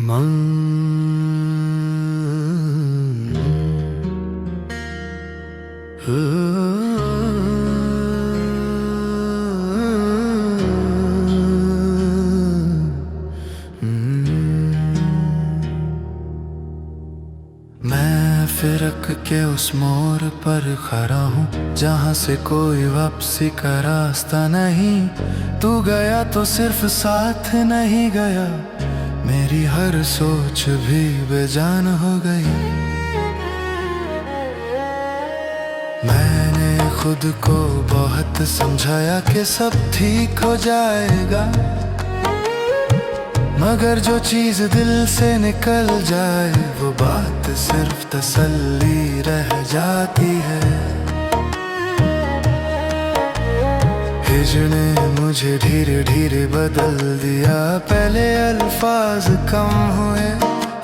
मन मैं फिरक के उस मोड़ पर खड़ा हूँ जहाँ से कोई वापसी का रास्ता नहीं। तू गया तो सिर्फ साथ नहीं गया, मेरी हर सोच भी बेजान हो गई। मैंने खुद को बहुत समझाया कि सब ठीक हो जाएगा, मगर जो चीज दिल से निकल जाए वो बात सिर्फ तसल्ली रह जाती है। हिजर ने मुझे धीरे धीरे बदल दिया, पहले अल्फाज कम हुए,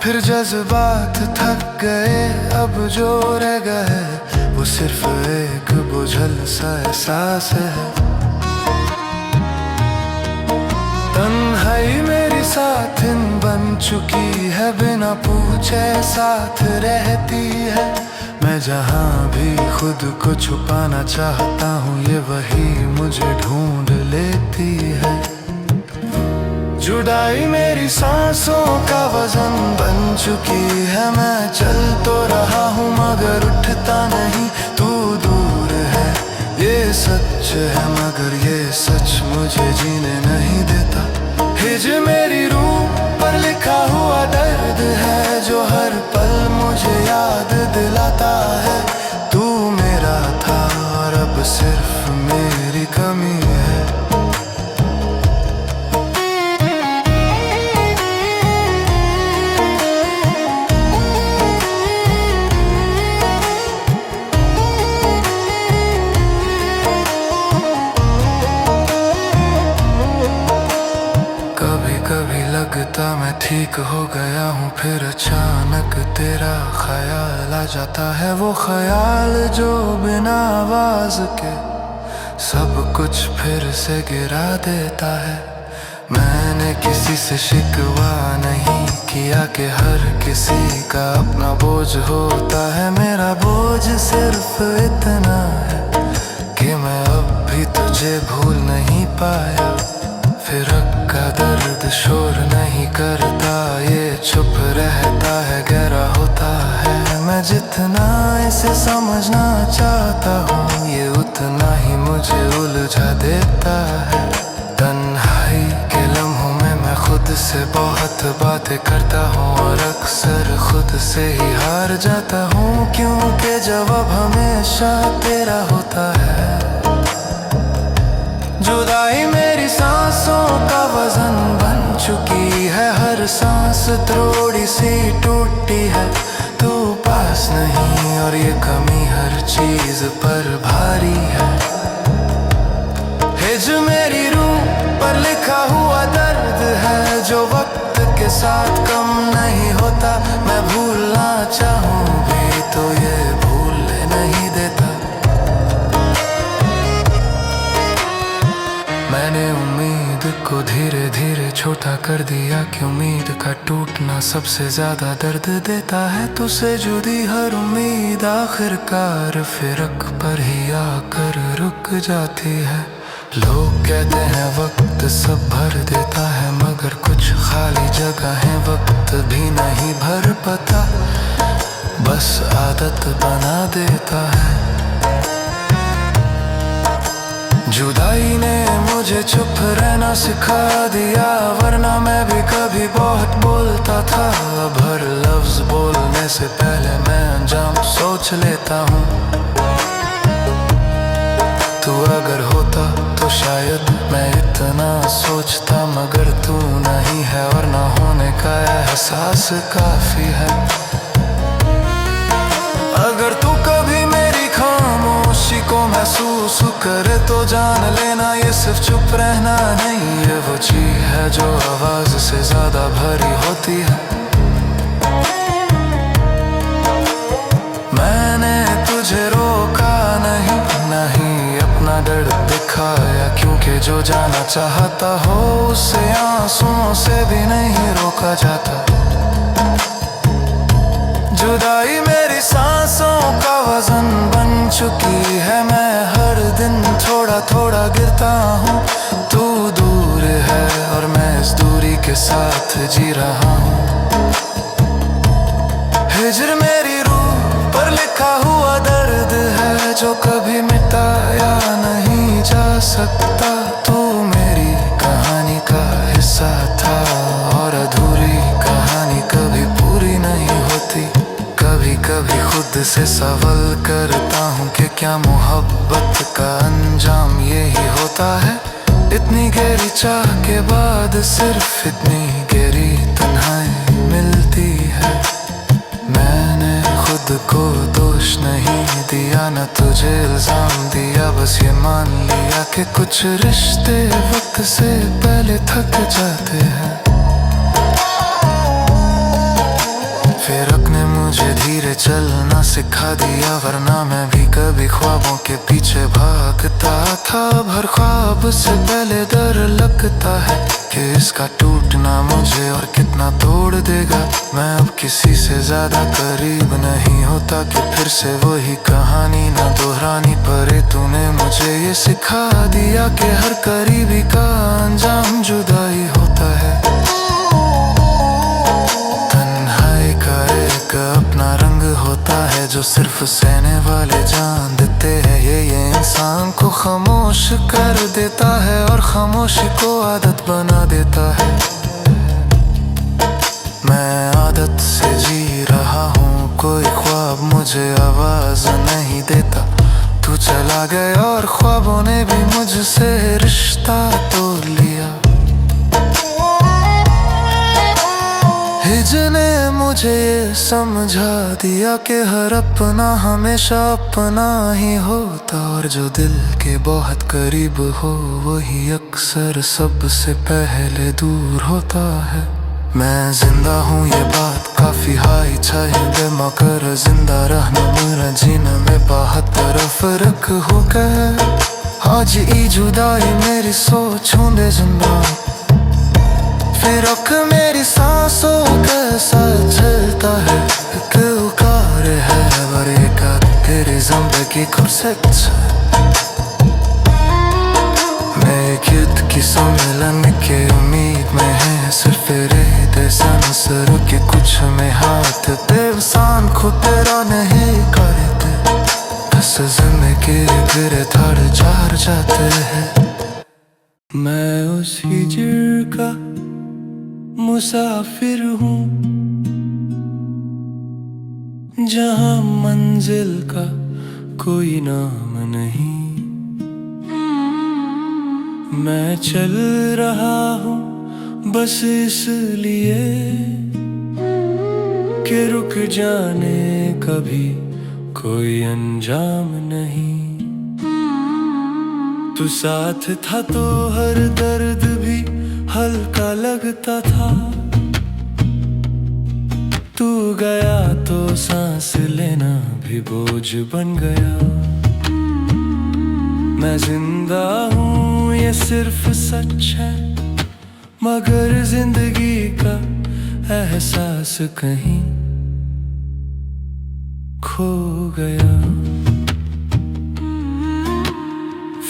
फिर जज्बात थक गए, अब जो रह गए वो सिर्फ एक बुझल सा एहसास है। तन्हाई मेरी साथिन बन चुकी है, बिना पूछे साथ रहती है। मैं जहाँ भी खुद को छुपाना चाहता हूँ, ये वही मुझे ढूंढ लेती है। जुदाई मेरी सांसों का वजन बन चुकी है, मैं चल तो रहा हूँ मगर उठता नहीं। तू दूर है ये सच है, मगर ये सच मुझे जीने नहीं देता। हिजर मेरी रूह पर लिखा हुआ दर्द है, जो हर पल मुझे याद दिलाता है। तू मेरा था और अब सिर्फ मेरी कमी है। कभी लगता मैं ठीक हो गया हूँ, फिर अचानक तेरा ख्याल आ जाता है। वो ख्याल जो बिना आवाज के सब कुछ फिर से गिरा देता है। मैंने किसी से शिकवा नहीं किया कि हर किसी का अपना बोझ होता है। मेरा बोझ सिर्फ इतना है कि मैं अब भी तुझे भूल नहीं पाया। फिरक का दर्द शोर नहीं करता, ये चुप रहता है, गहरा होता है। मैं जितना इसे समझना चाहता हूँ, ये उतना ही मुझे उलझा देता है। तन्हाई के लम्हों में मैं खुद से बहुत बातें करता हूँ और अक्सर खुद से ही हार जाता हूँ, क्योंकि जवाब हमेशा तेरा होता है। जुदाई मेरी सांसों का वजन बन चुकी है, हर सांस थोड़ी सी टूटी है। तू पास नहीं और ये कमी हर चीज पर भारी है। हिजर मेरी रूह पर लिखा हुआ दर्द है, जो वक्त के साथ कम नहीं होता। मैं भूलना चाहूँ भी तो ये भूलने नहीं देता। मैंने उम्मीद को धीरे धीरे छोटा कर दिया, कि उम्मीद का टूटना सबसे ज्यादा दर्द देता है। तुझसे जुड़ी हर उम्मीद आखिरकार फिरक पर ही आकर रुक जाती है। लोग कहते हैं वक्त सब भर देता है, मगर कुछ खाली जगहें वक्त भी नहीं भर पाता, बस आदत बना देता है। जुदाई ने मुझे चुप रहना सिखा दिया, वरना मैं भी कभी बहुत बोलता था। अब हर लफ्ज बोलने से पहले मैं अंजाम सोच लेता हूँ। तू अगर होता तो शायद मैं इतना सोचता, मगर तू नहीं है और ना होने का एहसास काफी है। अगर तू कभी मेरी खामोशी को महसूस करे तो जान लेना, ये सिर्फ चुप रहना नहीं, ये वो चीज है जो आवाज से ज्यादा भारी होती है। मैंने तुझे रोका नहीं, नहीं अपना दर्द दिखाया, क्योंकि जो जाना चाहता हो उसे आंसुओं से भी नहीं रोका जाता। जुदाई मेरी सांसों का वजन बन चुकी है। मैं हर दिन थोड़ा थोड़ा गिरता हूँ। तू दूर है और मैं इस दूरी के साथ जी रहा हूँ। हिज्र मेरी रूह पर लिखा हुआ दर्द है, जो कभी मिटाया नहीं जा सकता। तू मेरी कहानी का हिस्सा था, और अधूरी कहानी कभी पूरी नहीं होती। कभी कभी खुद से सवाल करता हूँ कि क्या मोहब्बत का अंजाम यही होता है। इतनी गहरी चाह के बाद सिर्फ इतनी गहरी तन्हाई मिलती है। मैंने खुद को दोष नहीं दिया, न तुझे इल्जाम दिया, बस ये मान लिया कि कुछ रिश्ते वक्त से पहले थक जाते हैं। फिर ने मुझे धीरे चलना सिखा दिया, वरना मैं भी कभी ख्वाबों के पीछे भागता था। अब हर ख्वाब से पहले डर लगता है कि इसका टूटना मुझे और कितना तोड़ देगा। मैं अब किसी से ज्यादा करीब नहीं होता कि फिर से वही कहानी ना दोहरानी पड़े। तूने मुझे ये सिखा दिया कि हर करीबी का अंजाम जुदाई होता है। अपना रंग होता है जो सिर्फ सहने वाले जान देते हैं। ये इंसान को खामोश कर देता है और खामोशी को आदत बना देता है। मैं आदत से जी रहा हूँ, कोई ख्वाब मुझे आवाज नहीं देता। तू चला गया और ख्वाबों ने भी मुझसे रिश्ता तोड़ लिया। हिज्र ने मुझे समझा दिया कि हर अपना हमेशा अपना ही होता, और जो दिल के बहुत करीब हो वही अक्सर सबसे पहले दूर होता है। मैं जिंदा हूँ ये बात काफी हाई चाहिए, मगर जिंदा रहना मेरा जीना में बहुत फर्क हो गया। आज ई जुदाई मेरी सोच होंदे जिंदा, फिर मेरी सांसों के साथ चलता है। एक उकार है बरेका तेरी जिंदगी को सच। मैं एक युद्ध की सम्मेलन के उम्मीद में है, सिर्फ रेत संसर के कुछ में हाथ पे इंसान को तेरा नहीं करते। बस जिंदगी गिरे थड़ जार जाते हैं। मैं उस हिज्र का मुसाफिर हूँ, जहाँ मंजिल का कोई नाम नहीं। मैं चल रहा हूँ बस इसलिए कि रुक जाने का भी कोई अंजाम नहीं। तू साथ था तो हर दर्द भी हल्का लगता था। तू गया तो सांस लेना भी बोझ बन गया। मैं जिंदा हूँ ये सिर्फ सच है, मगर जिंदगी का एहसास कहीं खो गया।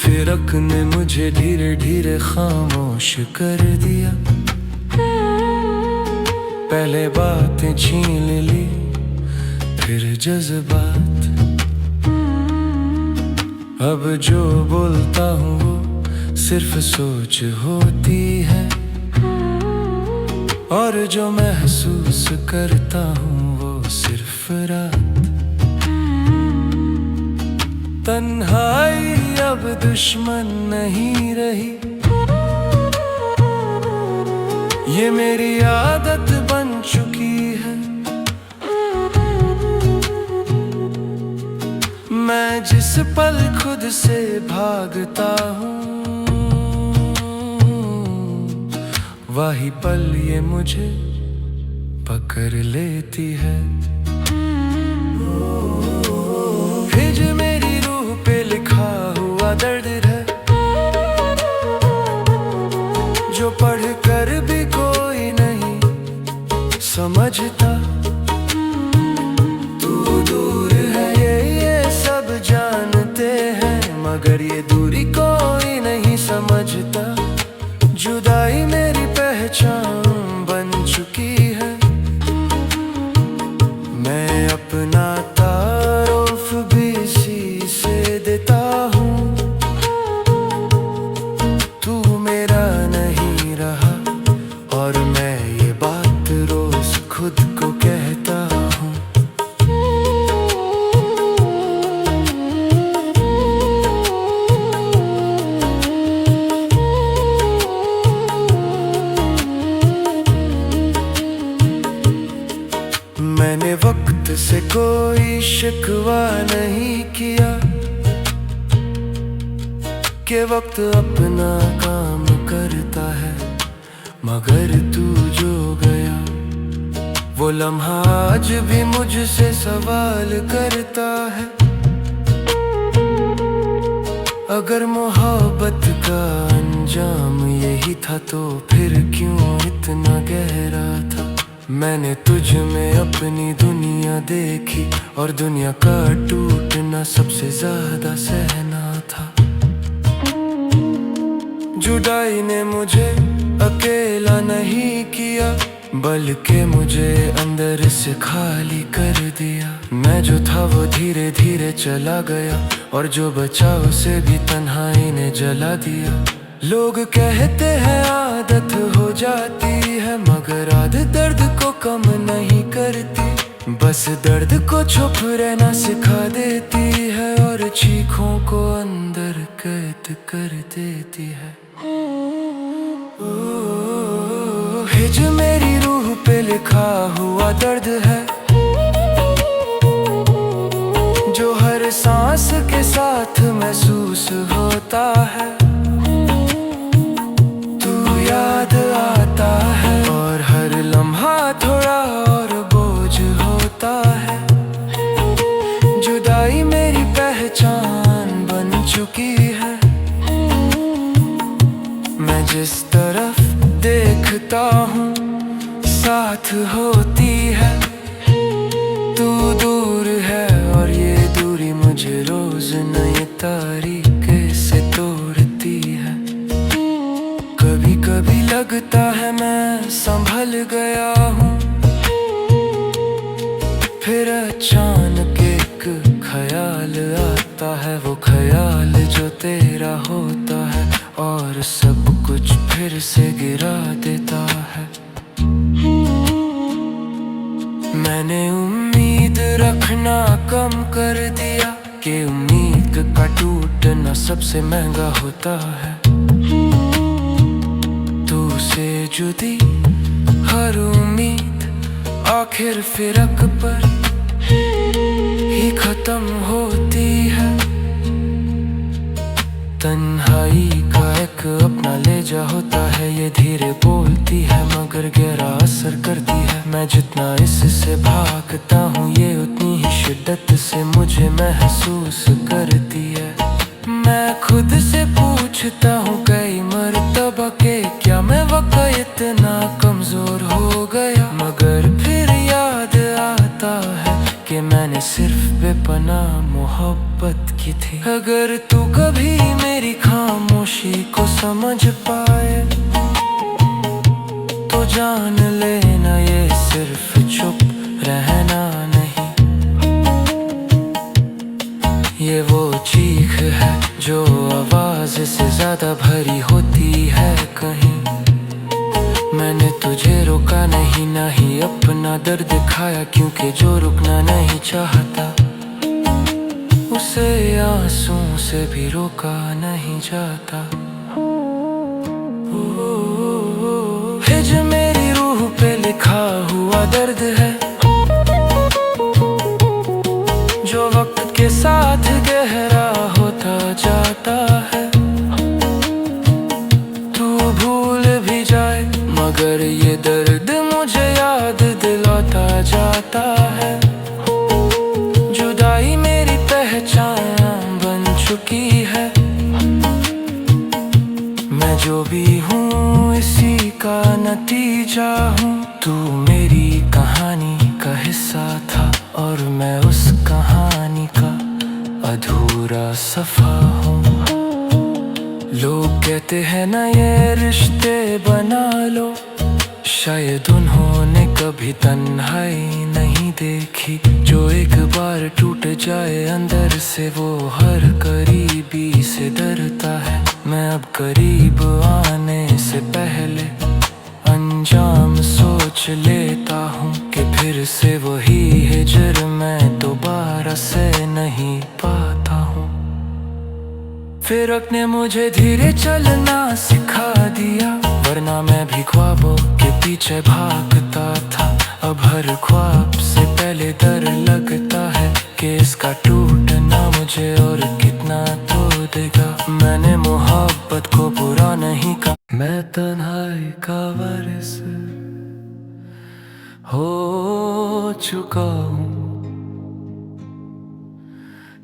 फिरक ने मुझे धीरे धीरे खामोश कर दिया। पहले बातें छीन ली, फिर जज्बात। अब जो बोलता हूँ वो सिर्फ सोच होती है, और जो महसूस करता हूँ वो सिर्फ रात। तन्हाई अब दुश्मन नहीं रही, ये मेरी आदत बन चुकी है। मैं जिस पल खुद से भागता हूँ, वही पल ये मुझे पकड़ लेती है। हिज्र मेरी रूह पे लिखा हुआ दर्द है, जो पढ़ कर भी कोई नहीं समझता। मगर ये दूरी कोई नहीं समझता। जुदाई मेरी पहचान बन चुकी है। मैं अपना तारुफ भी इसी से देता हूँ। तू मेरा नहीं रहा और मैं ये बात रोज खुद को कहता हूँ। मैंने वक्त से कोई शिकवा नहीं किया कि वक्त अपना काम करता है, मगर तू जो गया वो लम्हा आज भी मुझसे सवाल करता है। अगर मोहब्बत का अंजाम यही था तो फिर क्यों इतना गहरा था। मैंने तुझ में अपनी दुनिया देखी और दुनिया का टूटना सबसे ज्यादा सहना था। जुदाई ने मुझे अकेला नहीं किया, बल्कि मुझे अंदर से खाली कर दिया। मैं जो था वो धीरे धीरे चला गया और जो बचा उसे भी तन्हाई ने जला दिया। लोग कहते हैं आदत हो जाती है, मगर आदत दर्द को कम नहीं करती, बस दर्द को छुप रहना सिखा देती है और चीखों को अंदर कैद कर देती है। हिज मेरी रूह पे लिखा हुआ दर्द है, जो हर सांस के साथ महसूस होता है। तू याद आता है और हर लम्हा थोड़ा और बोझ होता है। जुदाई मेरी पहचान बन चुकी है। मैं जिस तरफ देखता हूँ साथ होती है, तू दूर है और ये दूरी मुझे रोज नए तरीके से तोड़ती है। कभी कभी लगता है मैं संभल गया हूँ, फिर अचानक एक ख्याल आता है, वो ख्याल जो तेरा होता है और सब कुछ फिर से गिरा देता है। मैंने उम्मीद रखना कम कर दिया कि उम्मीद का टूटना सबसे महंगा होता है। तू से जुदी हर उम्मीद आखिर फिरक पर ही खत्म होती है। तन्हाई का एक अपना लेजा होता है, ये धीरे बोलती है मगर गहरा असर करती है। मैं जितना इससे भागता हूँ ये उतनी ही शिद्दत से मुझे महसूस करती है। मैं खुद से पूछता हूँ कई मर्तबा के क्या मैं वाकई इतना कमजोर हो गया, मगर फिर याद आता है कि मैंने सिर्फ बेपनाह मोहब्बत की थी। अगर तू कभी मेरी खामोशी को समझ पाए तो जान लेना ये सिर्फ चुप रहना नहीं, ये वो चीख है जो आवाज से ज्यादा भरी होती है कहीं। मैंने तुझे रोका नहीं, ना ही अपना दर्द दिखाया, क्योंकि जो रुकना नहीं चाहता उसे आंसुओं से भी रोका नहीं जाता। हिज मेरी रूह पे लिखा हुआ दर्द है, जो वक्त के साथ गहरा होता जाता है। तू भूल भी जाए मगर ये दर्द मुझे याद दिलाता जाता है। जुदाई मेरी पहचान बन चुकी है। मैं जो भी हूँ इसी का नतीजा हूँ। तू मेरी कहानी का हिस्सा था और मैं उस कहानी का अधूरा सफा हूँ। कहते हैं ना ये रिश्ते बना लो, शायद उन्होंने कभी तन्हाई नहीं देखी। जो एक बार टूट जाए अंदर से वो हर करीबी से डरता है। मैं अब करीब आने से पहले अंजाम सोच लेता हूँ कि फिर से वही हिजर मैं दोबारा से नहीं पाता हूँ। फिरक ने मुझे धीरे चलना सिखा दिया, वरना मैं भी ख्वाबों के पीछे भागता था। अब हर ख्वाब से पहले डर लगता है कि इसका टूटना मुझे और कितना तोड़ देगा। मैंने मोहब्बत को बुरा नहीं कहा, मैं तन्हाई का वारिस हो चुका हूँ।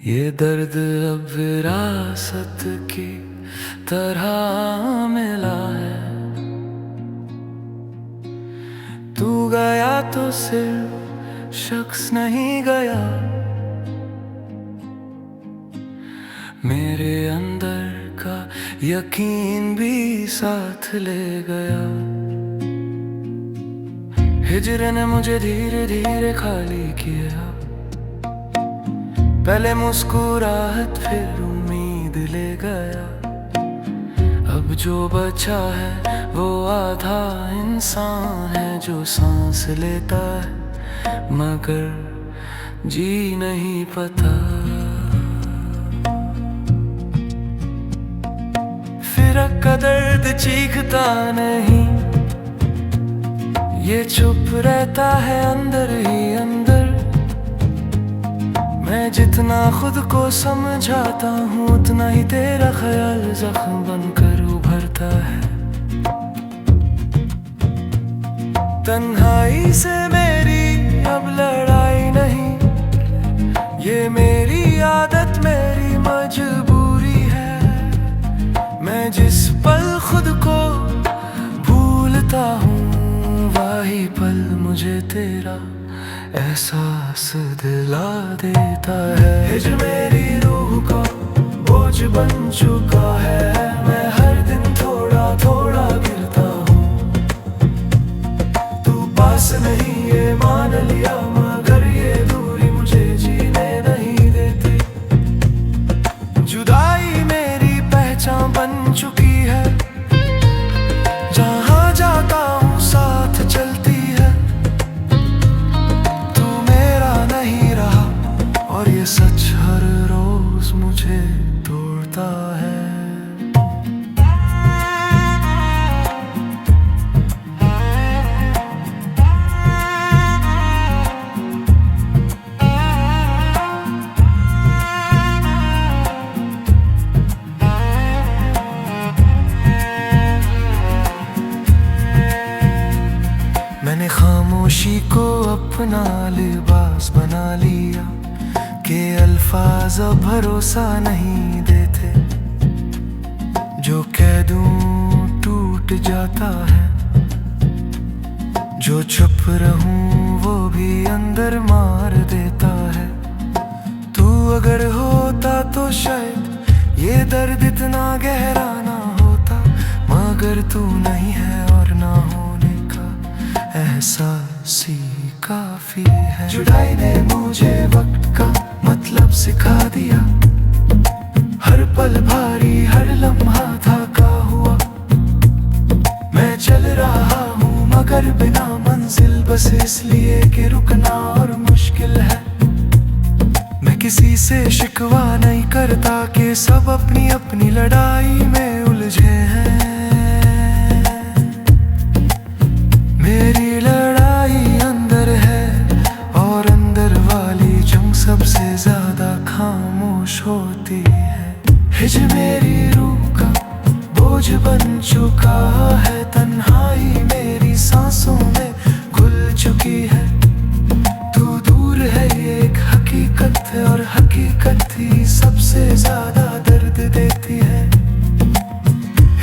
ये दर्द अब विरासत की तरह मिला है। तू गया तो सिर्फ शख्स नहीं गया, मेरे अंदर का यकीन भी साथ ले गया। हिजर ने मुझे धीरे धीरे खाली किया, पहले मुस्कुराहट फिर उम्मीद ले गया। अब जो बचा है वो आधा इंसान है जो सांस लेता है मगर जी नहीं पाता। फिरक का दर्द चीखता नहीं, ये चुप रहता है अंदर ही अंदर। मैं जितना खुद को समझाता हूँ उतना ही तेरा ख्याल जख्म बनकर उभरता है। तन्हाई से मेरी अब लड़ाई नहीं, ये मेरी आदत मेरी मजबूरी है। मैं जिस पल खुद को भूलता हूँ वही पल मुझे तेरा एहसास दिला देता है। हिजर मेरी रूह का बोझ बन चुका है, मैं हर दिन थोड़ा थोड़ा गिरता हूँ। तू पास नहीं ये मान लिया, मगर ये दूरी मुझे जीने नहीं देती। जुदाई मेरी पहचान बन चुकी है, जहाँ जाता हूँ साथ चलती है। और ये सच हर रोज मुझे तोड़ता है। मैंने खामोशी को अपना लिबास बना लिया कि अल्फाज अब भरोसा नहीं देते। जो कह दूं टूट जाता है, जो चुप रहूं वो भी अंदर मार देता है। तू अगर होता तो शायद ये दर्द इतना गहरा ना होता, मगर तू नहीं है और ना होने का एहसास ही काफी है। जुदाई ने मुझे वक्त का मतलब सिखा दिया, हर पल भारी हर लम्हा थका हुआ। मैं चल रहा हूँ मगर बिना मंजिल, बस इसलिए कि रुकना और मुश्किल है। मैं किसी से शिकवा नहीं करता कि सब अपनी अपनी लड़ाई में उलझे हैं। मेरी लड़ाई अंदर है और अंदर वाली जंग सबसे ज्यादा खामोश होती है। हिजर मेरी रूह का बोझ बन चुका है, तन्हाई मेरी सांसों में घुल चुकी है। तू दूर है ये एक हकीकत है और हकीकत ही सबसे ज्यादा दर्द देती है।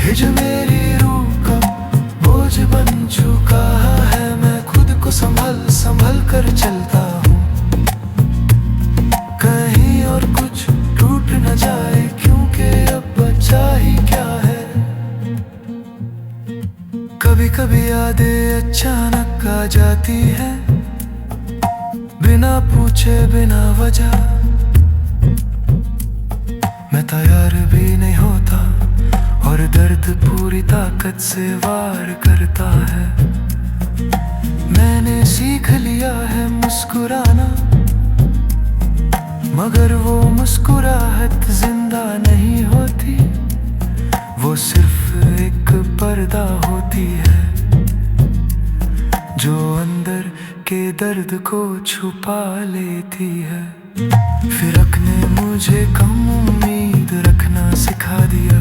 हिजर मेरी रूह का बोझ बन चुका है, मैं खुद को संभल संभल कर चलता हूँ, कहीं और कुछ टूट न जाए, क्योंकि अब बचा ही क्या है। कभी यादें अचानक आ जाती है, बिना पूछे बिना वजह। मैं तैयार भी नहीं होता और दर्द पूरी ताकत से वार करता है। मैंने सीख लिया है मुस्कुराना, मगर वो मुस्कुराहट जिंदा नहीं होती, वो सिर्फ एक पर्दा होती है जो अंदर के दर्द को छुपा लेती है। फिरक ने मुझे कम उम्मीद रखना सिखा दिया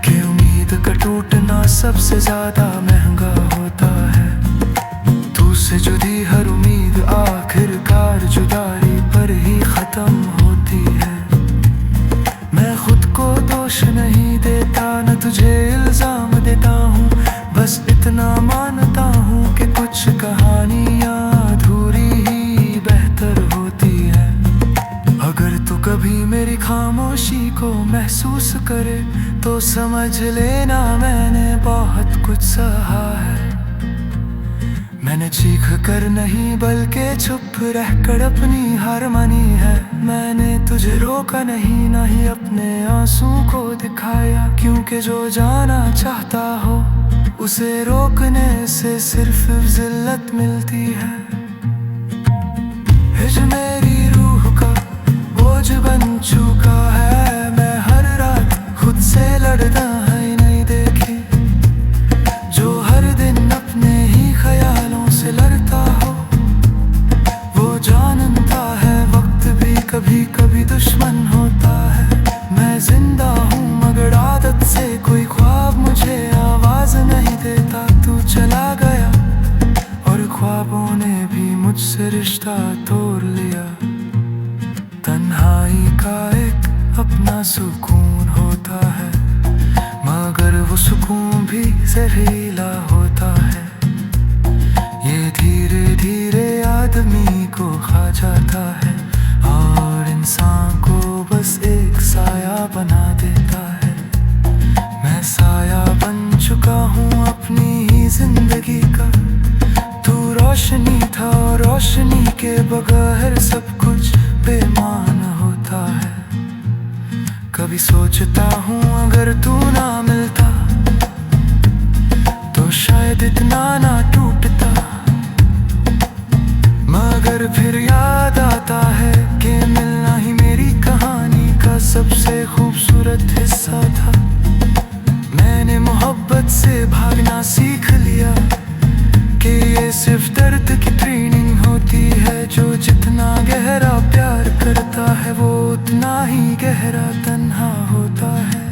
कि उम्मीद का टूटना सबसे ज्यादा महंगा होता है। तू से जुड़ी हर उम्मीद आखिरकार जुदाई पर ही खत्म होती है। मैं खुद को दोष नहीं देता, न तुझे इल्जाम देता हूँ, बस इतना मानता हूँ कि कुछ कहानियाँ अधूरी ही बेहतर होती है। अगर तू कभी मेरी खामोशी को महसूस करे तो समझ लेना मैंने बहुत कुछ सहा है। मैंने चीख कर नहीं बल्कि चुप रहकर अपनी हार मानी है। मैंने तुझे रोका नहीं, ना ही अपने आंसू को दिखाया, क्योंकि जो जाना चाहता हो उसे रोकने से सिर्फ जिल्लत मिलती है। हिज मेरी रूह का बोझ बन चुका है, मैं हर रात खुद से लड़ता है नहीं देखी, जो हर दिन अपने ही ख्यालों से लड़ता हो, वो जानता है वक्त भी कभी कभी दुश्मन होता है। मैं जिंदा हूँ मगर आदत से कोई ख्वाब मुझे आवाज नहीं देता। तू चला गया और ख्वाबों ने भी मुझसे रिश्ता तोड़ लिया। तन्हाई का एक अपना सुकून होता है, मगर वो सुकून भी जहरीला होता है। ये धीरे धीरे आदमी को खा जाता है और इंसान को बस एक साया बना देता है। मैं साया बन चुका हूँ अपनी ही जिंदगी का। तू रोशनी था और रोशनी के बगैर सब कुछ बेमान होता है। कभी सोचता हूँ अगर तू ना मिलता तो शायद इतना ना टूटता, मगर फिर याद आता है कि मिलना ही मेरी कहानी का सबसे खूबसूरत हिस्सा था। मैंने मोहब्बत से भागना सीख लिया कि ये सिर्फ दर्द की ट्रेनिंग होती है। जो जितना गहरा प्यार करता है वो उतना ही गहरा तन्हा होता है।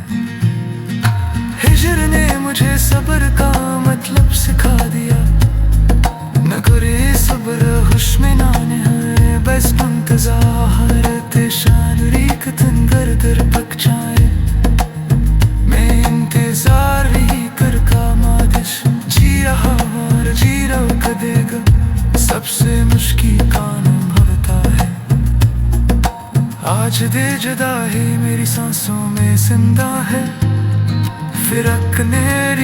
हिजर ने मुझे सब्र का मतलब सिखा दिया, न करे सब्र खुशमिनाने है बस इंतज़ार शान रीक तंगर दर पक जाए। मैं इंतजार ही कर का मादिश जी रहा और जी रहा कदेगा, सबसे मुश्किल कानून होता है। आज दे जुदाई मेरी सांसों में जिंदा है, फिरक ने